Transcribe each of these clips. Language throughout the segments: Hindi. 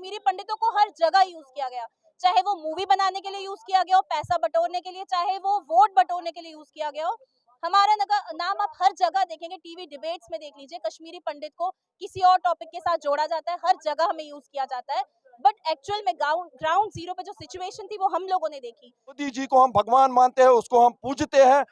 कश्मीरी पंडितों को हर जगह यूज किया गया, चाहे वो मूवी बनाने के लिए यूज किया गया हो, पैसा बटोरने के लिए, चाहे वो वोट बटोरने के लिए यूज किया गया हो। हमारा नाम आप हर जगह देखेंगे, टीवी डिबेट्स में देख लीजिए, कश्मीरी पंडित को किसी और टॉपिक के साथ जोड़ा जाता है, हर जगह हमें यूज किया जाता है। बट एक्चुअल में ग्राउंड जीरो पे जो सिचुएशन थी वो हम लोगों ने देखी। मोदी जी को हम भगवान मानते हैं, उसको हम पूजते हैं,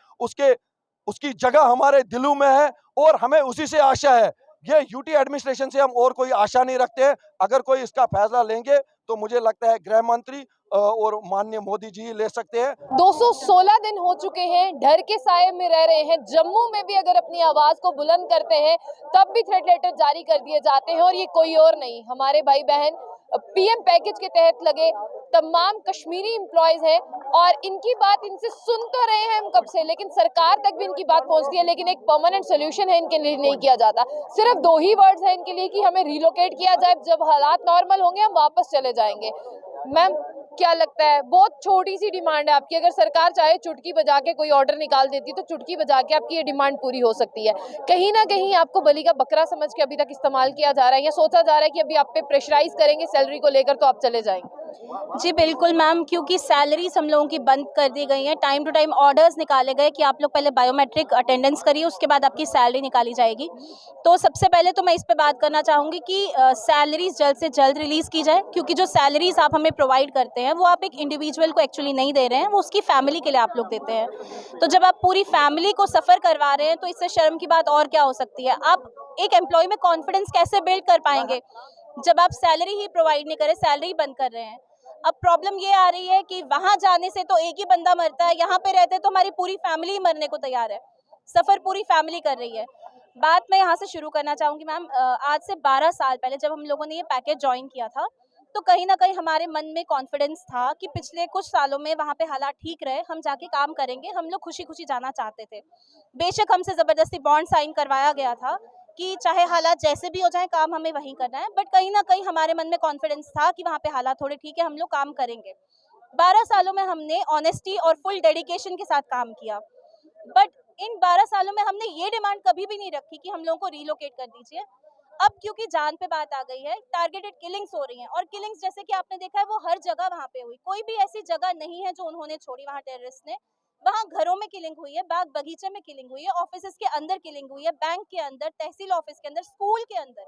उसकी जगह हमारे दिलों में है और हमें उसी से आशा है। ये यूटी एडमिनिस्ट्रेशन से हम और कोई आशा नहीं रखते हैं। अगर कोई इसका फैसला लेंगे तो मुझे लगता है गृह मंत्री और माननीय मोदी जी ले सकते हैं। 216 दिन हो चुके हैं, डर के साए में रह रहे हैं। जम्मू में भी अगर अपनी आवाज को बुलंद करते हैं तब भी थ्रेट लेटर जारी कर दिए जाते हैं, और ये कोई और नहीं, हमारे भाई बहन पीएम पैकेज के तहत लगे तमाम कश्मीरी एम्प्लॉयज हैं, और इनकी बात इनसे सुन तो रहे हैं हम कब से, लेकिन सरकार तक भी इनकी बात पहुंचती है, लेकिन एक परमानेंट सोल्यूशन है इनके लिए नहीं किया जाता। सिर्फ 2 ही वर्ड्स हैं इनके लिए कि हमें रिलोकेट किया जाए, जब हालात नॉर्मल होंगे हम वापस चले जाएंगे। मैम, क्या लगता है, बहुत छोटी सी डिमांड है आपकी, अगर सरकार चाहे चुटकी बजा के कोई ऑर्डर निकाल देती तो चुटकी बजा के आपकी ये डिमांड पूरी हो सकती है। कहीं ना कहीं आपको बलि का बकरा समझ के अभी तक इस्तेमाल किया जा रहा है, या सोचा जा रहा है कि अभी आप पे प्रेशराइज करेंगे सैलरी को लेकर तो आप चले जाएंगे? जी बिल्कुल मैम, क्योंकि सैलरीज हम लोगों की बंद कर दी गई हैं। टाइम टू टाइम ऑर्डर्स निकाले गए कि आप लोग पहले बायोमेट्रिक अटेंडेंस करिए, उसके बाद आपकी सैलरी निकाली जाएगी। तो सबसे पहले तो मैं इस पे बात करना चाहूँगी कि सैलरीज जल्द से जल्द रिलीज़ की जाए, क्योंकि जो सैलरीज आप हमें प्रोवाइड करते हैं वो आप एक इंडिविजुअल को एक्चुअली नहीं दे रहे हैं, वो उसकी फैमिली के लिए आप लोग देते हैं। तो जब आप पूरी फैमिली को सफ़र करवा रहे हैं तो इससे शर्म की बात और क्या हो सकती है। आप एक एम्प्लॉय में कॉन्फिडेंस कैसे बिल्ड कर पाएंगे जब आप सैलरी ही प्रोवाइड नहीं करें, सैलरी बंद कर रहे हैं। अब प्रॉब्लम ये आ रही है कि वहां जाने से तो एक ही बंदा मरता है, यहाँ पे रहते तो हमारी पूरी फैमिली ही मरने को तैयार है, सफर पूरी फैमिली कर रही है। बात मैं यहाँ से शुरू करना चाहूंगी मैम। आज से 12 साल पहले जब हम लोगों ने ये पैकेज ज्वाइन किया था तो कहीं ना कहीं हमारे मन में कॉन्फिडेंस था कि पिछले कुछ सालों में वहाँ पे हालात ठीक रहे, हम जाके काम करेंगे, हम लोग खुशी खुशी जाना चाहते थे। बेशक हमसे ज़बरदस्ती बॉन्ड साइन करवाया गया था कि चाहे हालात जैसे भी हो जाए काम हमें वहीं करना है, बट कहीं ना कहीं हमारे मन में कॉन्फिडेंस था कि वहाँ पे हालात थोड़े ठीक है, हम लोग काम करेंगे। 12 सालों में हमने ऑनेस्टी और फुल डेडिकेशन के साथ काम किया, बट इन 12 सालों में हमने ये डिमांड कभी भी नहीं रखी कि हम लोगों को रिलोकेट कर दीजिए। अब क्योंकि जान पे बात आ गई है, टारगेटेड किलिंग्स हो रही हैं, और किलिंग्स जैसे कि आपने देखा है वो हर जगह वहाँ पे हुई, कोई भी ऐसी जगह नहीं है जो उन्होंने छोड़ी वहाँ टेररिस्ट ने। वहाँ घरों में किलिंग हुई है, बाग बगीचे में किलिंग हुई है, ऑफिस के अंदर किलिंग हुई है, बैंक के अंदर, तहसील ऑफिस के अंदर, स्कूल के अंदर,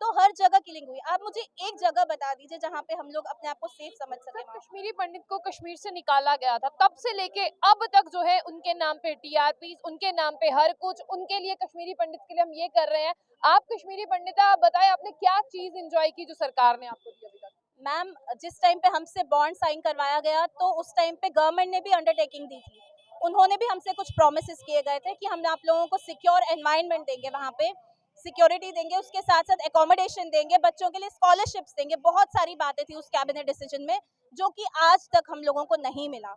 तो हर जगह किलिंग हुई। आप मुझे एक जगह बता दीजिए जहाँ पे हम लोग अपने आप को सेफ समझ सके। कश्मीरी पंडित को कश्मीर से निकाला गया था, तब से लेके अब तक जो है उनके नाम पे टीआरपी, उनके नाम पे हर कुछ, उनके लिए कश्मीरी पंडित के लिए हम ये कर रहे हैं। आप कश्मीरी पंडित हैं, आप बताएं आपने क्या चीज एंजॉय की जो सरकार ने आपको दी अभी तक? मैम, जिस टाइम पे हमसे बॉन्ड साइन करवाया गया तो उस टाइम पे गवर्नमेंट ने भी अंडरटेकिंग दी थी, उन्होंने भी हमसे कुछ प्रोमिस किए गए थे कि हम आप लोगों को सिक्योर एनवायरनमेंट देंगे, वहाँ पे सिक्योरिटी देंगे, उसके साथ साथ एकोमोडेशन देंगे, बच्चों के लिए स्कॉलरशिप्स देंगे। बहुत सारी बातें थी उस कैबिनेट डिसीजन में जो कि आज तक हम लोगों को नहीं मिला।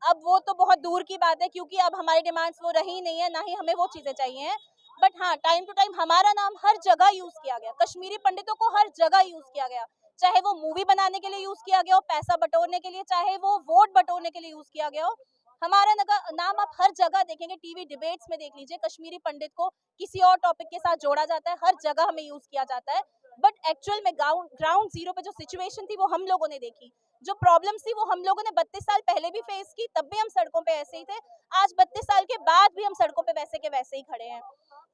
अब वो तो बहुत दूर की बात है, क्योंकि अब हमारी डिमांड्स वो रही नहीं है, ना ही हमें वो चीज़ें चाहिए हैं। बट हाँ, टाइम टू टाइम हमारा नाम हर जगह यूज़ किया गया, कश्मीरी पंडितों को हर जगह यूज़ किया गया, चाहे वो मूवी बनाने के लिए यूज़ किया गया हो, पैसा बटोरने के लिए, चाहे वो वोट बटोरने के लिए यूज़ किया गया हो। हमारा नाम आप हर जगह देखेंगे, टीवी डिबेट्स में देख लीजिए, कश्मीरी पंडित को किसी और टॉपिक के साथ जोड़ा जाता है, हर जगह हमें यूज़ किया जाता है। बट एक्चुअल में ग्राउंड जीरो पे जो सिचुएशन थी वो हम लोगों ने देखी, जो प्रॉब्लम्स थी वो हम लोगों ने 32 साल पहले भी फेस की, तब भी हम सड़कों पे ऐसे ही थे। आज 32 साल के बाद भी हम सड़कों पे वैसे के वैसे ही खड़े हैं।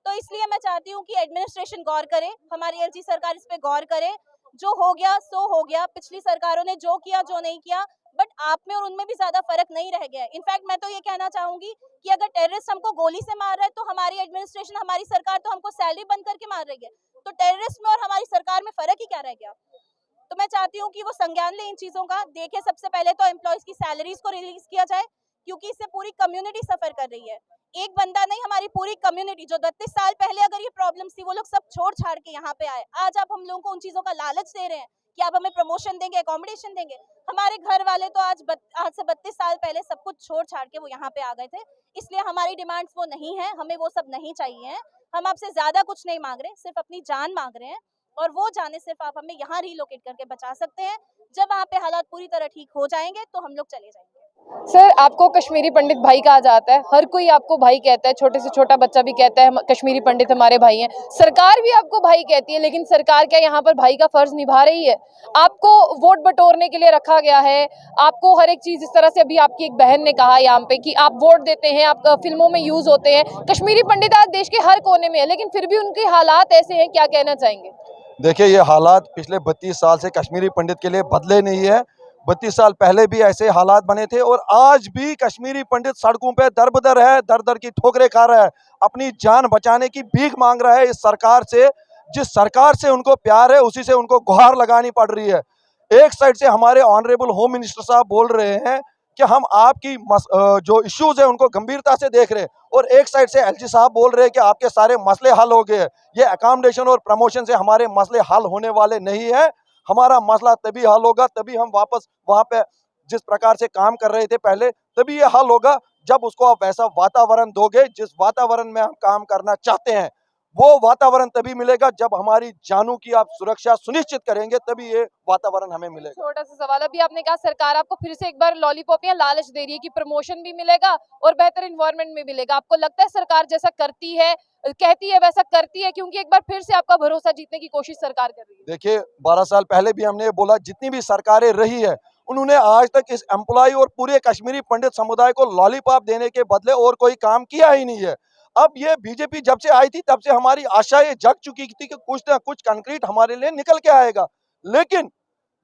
तो इसलिए मैं चाहती हूँ कि एडमिनिस्ट्रेशन गौर करे, हमारी एलजी सरकार इस पे गौर करे। जो हो गया सो हो गया, पिछली सरकारों ने जो किया जो नहीं किया, बट आप में और उनमें भी ज्यादा फर्क नहीं रह गया है। इनफैक्ट मैं तो ये कहना चाहूंगी कि अगर टेररिस्ट हमको गोली से मार रहा है तो हमारी एडमिनिस्ट्रेशन, हमारी सरकार तो हमको सैलरी बंद करके मार रही है, तो टेररिस्ट में और हमारी सरकार में फर्क ही क्या रह गया। तो मैं चाहती हूँ कि वो संज्ञान ले इन चीज़ों का, देखे सबसे पहले तो एम्प्लॉयज़ की सैलरीज को रिलीज किया जाए, क्योंकि इससे पूरी कम्युनिटी सफ़र कर रही है। एक बंदा नहीं, हमारी पूरी कम्युनिटी, जो 32 साल पहले अगर ये प्रॉब्लम्स थी वो लोग सब छोड़ छाड़ के यहाँ पे आए। आज आप हम लोगों को उन चीज़ों का लालच दे रहे हैं कि आप हमें प्रमोशन देंगे, एकोमोडेशन देंगे। हमारे घर वाले तो आज से 32 साल पहले सब कुछ छोड़ छाड़ के वो यहाँ पे आ गए थे। इसलिए हमारी डिमांड्स वो नहीं है, हमें वो सब नहीं चाहिए। हम आपसे ज़्यादा कुछ नहीं मांग रहे, सिर्फ अपनी जान मांग रहे हैं, और वो जाने सिर्फ आप हमें यहाँ रिलोकेट करके बचा सकते हैं। जब वहाँ पे हालात पूरी तरह ठीक हो जाएंगे तो हम लोग चले जाएंगे। सर, आपको कश्मीरी पंडित भाई कहा जाता है, हर कोई आपको भाई कहता है, छोटे से छोटा बच्चा भी कहता है कश्मीरी पंडित हमारे भाई हैं, सरकार भी आपको भाई कहती है, लेकिन सरकार क्या यहाँ पर भाई का फर्ज निभा रही है? आपको वोट बटोरने के लिए रखा गया है, आपको हर एक चीज, इस तरह से अभी आपकी एक बहन ने कहा यहाँ पे कि आप वोट देते हैं, आप फिल्मों में यूज होते हैं, कश्मीरी पंडित आज देश के हर कोने में है, लेकिन फिर भी उनके हालात ऐसे हैं, क्या कहना चाहेंगे? देखिए, ये हालात पिछले 32 साल से कश्मीरी पंडित के लिए बदले नहीं है। 32 साल पहले भी ऐसे हालात बने थे और आज भी कश्मीरी पंडित सड़कों पे दर-बदर है, दर-दर की ठोकरें खा रहा है, अपनी जान बचाने की भीख मांग रहा है इस सरकार से। जिस सरकार से उनको प्यार है, उसी से उनको गुहार लगानी पड़ रही है। एक साइड से हमारे ऑनरेबल होम मिनिस्टर साहब बोल रहे हैं कि हम आपकी जो इश्यूज है उनको गंभीरता से देख रहे हैं, और एक साइड से एलजी साहब बोल रहे हैं कि आपके सारे मसले हल हो गए हैं। ये अकोमोडेशन और प्रमोशन से हमारे मसले हल होने वाले नहीं है। हमारा मसला तभी हल होगा, तभी हम वापस वहां पे जिस प्रकार से काम कर रहे थे पहले, तभी ये हल होगा जब उसको आप वैसा वातावरण दोगे जिस वातावरण में हम काम करना चाहते हैं। वो वातावरण तभी मिलेगा जब हमारी जानों की आप सुरक्षा सुनिश्चित करेंगे, तभी ये वातावरण हमें मिलेगा। छोटा सा सवाल, अभी आपने कहा सरकार आपको फिर से एक बार लॉलीपॉप या लालच दे रही है कि प्रमोशन भी मिलेगा और बेहतर इन्वायरमेंट में मिलेगा। आपको लगता है सरकार जैसा करती है, कहती है वैसा करती है? क्योंकि एक बार फिर से आपका भरोसा जीतने की कोशिश सरकार कर रही है। देखिए, 12 साल पहले भी हमने बोला, जितनी भी सरकारें रही है उन्होंने आज तक इस एम्प्लॉय और पूरे कश्मीरी पंडित समुदाय को लॉलीपॉप देने के बदले और कोई काम किया ही नहीं है। अब ये बीजेपी जब से आई थी तब से हमारी आशाएं जग चुकी थी कि कुछ ना कुछ कंक्रीट हमारे लिए निकल के आएगा, लेकिन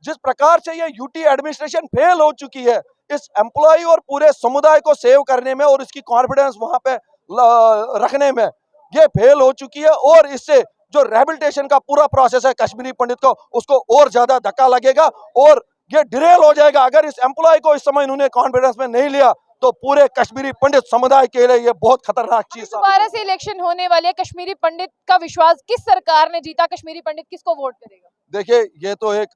जिस प्रकार से ये यूटी एडमिनिस्ट्रेशन फेल हो चुकी है इस एम्प्लॉय और पूरे समुदाय को सेव करने में और इसकी कॉन्फिडेंस वहां पे रखने में, ये फेल हो चुकी है। और इससे जो रिहेबिलिटेशन का पूरा प्रोसेस है कश्मीरी पंडित को, उसको और ज्यादा धक्का लगेगा और ये डिरेल हो जाएगा। अगर इस एम्प्लॉय को इस समय इन्होंने कॉन्फिडेंस में नहीं लिया तो पूरे कश्मीरी पंडित समुदाय के लिए ये बहुत खतरनाक चीज है। दोबारा से इलेक्शन होने वाले हैं, कश्मीरी पंडित का विश्वास किस सरकार ने जीता? कश्मीरी पंडित किसको वोट करेगा? देखिए, ये तो एक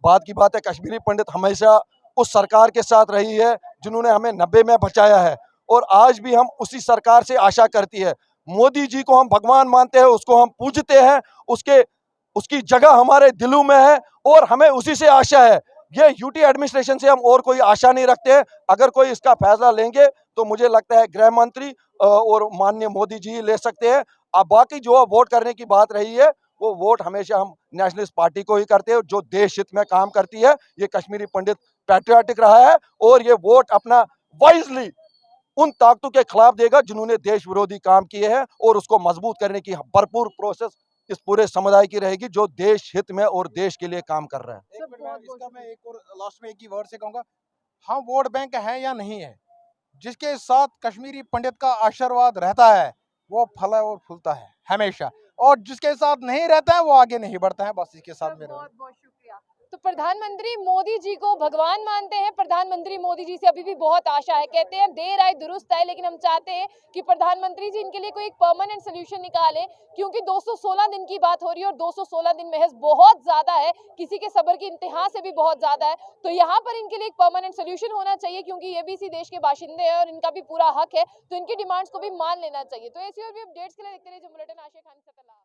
बात की बात है, कश्मीरी पंडित हमेशा उस सरकार के साथ रही है जिन्होंने हमें 90 में बचाया है, और आज भी हम उसी सरकार से आशा करती है। मोदी जी को हम भगवान मानते हैं, उसको हम पूजते हैं, उसकी जगह हमारे दिलों में है और हमें उसी से आशा है। ये यूटी एडमिनिस्ट्रेशन से हम और कोई आशा नहीं रखते हैं। अगर कोई इसका फैसला लेंगे तो मुझे लगता है गृह मंत्री और माननीय मोदी जी ले सकते हैं। अब बाकी जो वोट करने की बात रही है, वो वोट हमेशा हम नेशनलिस्ट पार्टी को ही करते हैं जो देश हित में काम करती है। ये कश्मीरी पंडित पैट्रियाटिक रहा है और ये वोट अपना वाइजली उन ताकतों के खिलाफ देगा जिन्होंने देश विरोधी काम किए हैं, और उसको मजबूत करने की भरपूर प्रोसेस इस पूरे समुदाय की रहेगी जो देश हित में और देश के लिए काम कर रहा है। इसका मैं एक और लास्ट में एक ही वर्ड से कहूंगा, हम वोट बैंक है या नहीं है, जिसके साथ कश्मीरी पंडित का आशीर्वाद रहता है वो फला और फूलता है हमेशा, और जिसके साथ नहीं रहता है वो आगे नहीं बढ़ता है। बस इसके साथ मेरा बहुत बहुत शुक्रिया। तो प्रधानमंत्री मोदी जी को भगवान मानते हैं, प्रधानमंत्री मोदी जी से अभी भी बहुत आशा है, कहते हैं देर आए दुरुस्त आए, लेकिन हम चाहते हैं कि प्रधानमंत्री जी इनके लिए कोई एक परमानेंट सोल्यूशन निकालें, क्योंकि 216 दिन की बात हो रही है और 216 दिन महज बहुत ज्यादा है, किसी के सब्र की इंतहा से भी बहुत ज्यादा है। तो यहाँ पर इनके लिए एक परमानेंट सोल्यूशन होना चाहिए, क्योंकि ये भी इसी देश के बाशिंदे हैं और इनका भी पूरा हक है, तो इनकी डिमांड्स को भी मान लेना चाहिए। तो ऐसी और भी अपडेट्स के लिए देखते रहिए जो बुलेटिन। आशा खान।